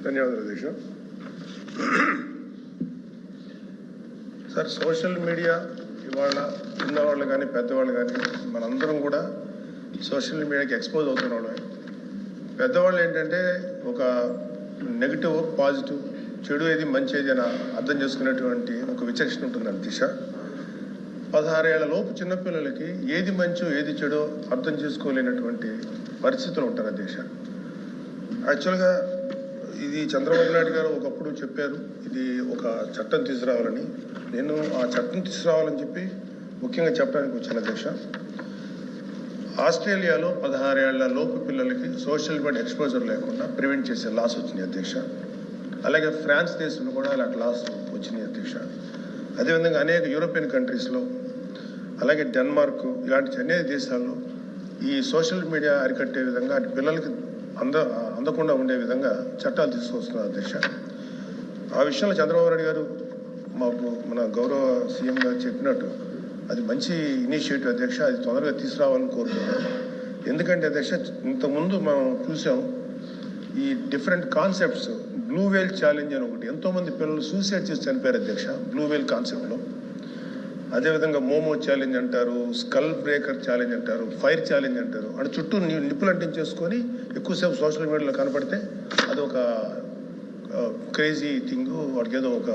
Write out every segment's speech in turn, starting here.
ధన్యవాదాలు అధ్యక్ష. Sir, social media ఇవాళ చిన్నవాళ్ళు కానీ పెద్దవాళ్ళు కానీ మనందరం కూడా సోషల్ మీడియాకి ఎక్స్పోజ్ అవుతున్న వాళ్ళమే. పెద్దవాళ్ళు ఏంటంటే ఒక నెగిటివ్ పాజిటివ్, చెడు ఏది మంచి ఏది అని అర్థం చేసుకునేటువంటి ఒక విచక్షణ ఉంటుంది దిశ. 16 ఏళ్ల లోపు చిన్నపిల్లలకి ఏది మంచో ఏది చెడో అర్థం చేసుకోలేనటువంటి పరిస్థితులు ఉంటారు అధ్యక్ష. యాక్చువల్గా ఇది చంద్రబాబు నాయుడు గారు ఒకప్పుడు చెప్పారు, ఇది ఒక చట్టం తీసుకురావాలని. నేను ఆ చట్టం తీసుకురావాలని చెప్పి ముఖ్యంగా చెప్పడానికి వచ్చాను అధ్యక్ష. ఆస్ట్రేలియాలో 16 ఏళ్ల లోపు పిల్లలకి సోషల్ మీడియా ఎక్స్పోజర్ లేకుండా ప్రివెంట్ చేసే లాస్ వచ్చినాయి అధ్యక్ష. అలాగే ఫ్రాన్స్ దేశంలో కూడా అలాంటి లాస్ వచ్చినాయి అధ్యక్ష. అదేవిధంగా అనేక యూరోపియన్ కంట్రీస్లో, అలాగే డెన్మార్క్ ఇలాంటి అనేక దేశాల్లో ఈ సోషల్ మీడియా అరికట్టే విధంగా అటు పిల్లలకి అందకుండా ఉండే విధంగా చట్టాలు తీసుకొస్తున్నారు అధ్యక్ష. ఆ విషయంలో చంద్రబాబు నాయుడు గారు మాకు మన గౌరవ సీఎం గారు చెప్పినట్టు అది మంచి ఇనిషియేటివ్ అధ్యక్ష. అది తొందరగా తీసుకురావాలని కోరుతున్నాను. ఎందుకంటే అధ్యక్ష, ఇంతకుముందు మనం చూసాం ఈ డిఫరెంట్ కాన్సెప్ట్స్. బ్లూ వేల్ ఛాలెంజ్ అని ఒకటి, ఎంతోమంది పిల్లలు సూసైడ్ చేసి చనిపోయారు అధ్యక్ష బ్లూ వేల్ కాన్సెప్ట్లో. అదేవిధంగా మోమో ఛాలెంజ్ అంటారు, స్కల్ బ్రేకర్ ఛాలెంజ్ అంటారు, ఫైర్ ఛాలెంజ్ అంటారు. అంటే చుట్టూ నిప్పులు అంటించేసుకొని ఎక్కువసేపు సోషల్ మీడియాలో కనపడితే అది ఒక క్రేజీ థింగ్, వాడికి ఏదో ఒక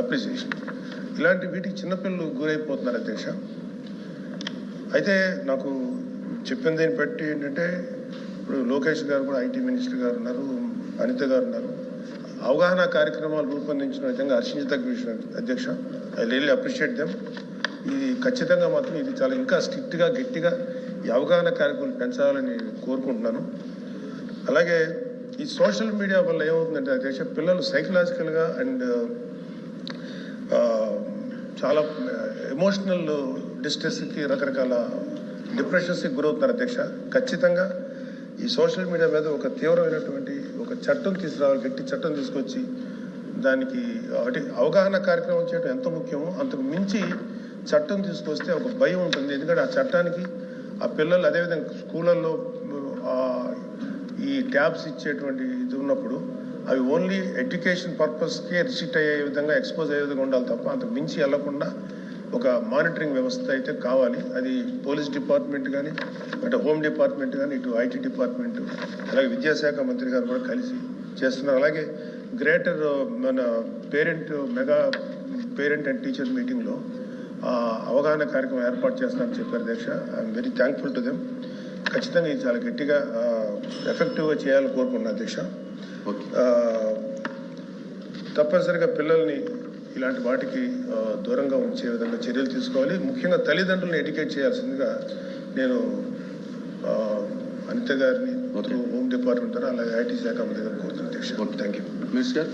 అప్రిసియేషన్. ఇలాంటి వీటికి చిన్నపిల్లలు గురైపోతున్నారు అధ్యక్ష. అయితే నాకు చెప్పిన దీన్ని బట్టి ఏంటంటే, ఇప్పుడు లోకేష్ గారు కూడా ఐటీ మినిస్టర్ గారు ఉన్నారు, అనిత గారు ఉన్నారు. అవగాహన కార్యక్రమాలు రూపొందించిన విధంగా హర్షించదగ్గ విషయం అధ్యక్ష. I really appreciate them. ఇది ఖచ్చితంగా మాత్రం ఇది చాలా ఇంకా స్ట్రిక్ట్గా గట్టిగా ఈ అవగాహన కార్యక్రమాలు పెంచాలని కోరుకుంటున్నాను. అలాగే ఈ సోషల్ మీడియా వల్ల ఏమవుతుందంటే అధ్యక్ష, పిల్లలు సైకలాజికల్గా అండ్ చాలా ఎమోషనల్ డిస్ట్రెస్కి, రకరకాల డిప్రెషన్స్కి గురవుతున్నారు అధ్యక్ష. ఖచ్చితంగా ఈ సోషల్ మీడియా మీద ఒక తీవ్రమైనటువంటి ఒక చట్టం తీసుకురావాలి, గట్టి చట్టం తీసుకొచ్చి దానికి అవగాహన కార్యక్రమం చేయడం ఎంత ముఖ్యమో అంతకు మించి చట్టం తీసుకొస్తే ఒక భయం ఉంటుంది. ఎందుకంటే ఆ చట్టానికి ఆ పిల్లలు, అదేవిధంగా స్కూళ్ళల్లో ఈ ట్యాబ్స్ ఇచ్చేటువంటి ఇది ఉన్నప్పుడు అవి ఓన్లీ ఎడ్యుకేషన్ పర్పస్కే రిస్ట్రిక్ట్ అయ్యే విధంగా, ఎక్స్పోజ్ అయ్యే విధంగా ఉండాలి తప్ప అంతకు మించి వెళ్లకుండా ఒక మానిటరింగ్ వ్యవస్థ అయితే కావాలి. అది పోలీస్ డిపార్ట్మెంట్ కానీ, అటు హోమ్ డిపార్ట్మెంట్ కానీ, ఇటు ఐటీ డిపార్ట్మెంట్, అలాగే విద్యాశాఖ మంత్రి గారు కూడా కలిసి చేస్తున్నారు. అలాగే గ్రేటర్ మన మెగా పేరెంట్ అండ్ టీచర్ మీటింగ్లో అవగాహన కార్యక్రమం ఏర్పాటు చేస్తానని చెప్పారు అధ్యక్ష. I'm very thankful to them. ఖచ్చితంగా ఇది చాలా గట్టిగా ఎఫెక్టివ్గా చేయాలని కోరుకున్నాను అధ్యక్ష. తప్పనిసరిగా పిల్లల్ని ఇలాంటి వాటికి దూరంగా ఉంచే విధంగా చర్యలు తీసుకోవాలి. ముఖ్యంగా తల్లిదండ్రులను ఎడ్యుకేట్ చేయాల్సిందిగా నేను అనిత గారిని, హోమ్ డిపార్ట్మెంట్, అలాగే ఐటీ శాఖ మంత్రి గారిని కోరుతున్నాను అధ్యక్ష. Thank you. మినిస్టర్.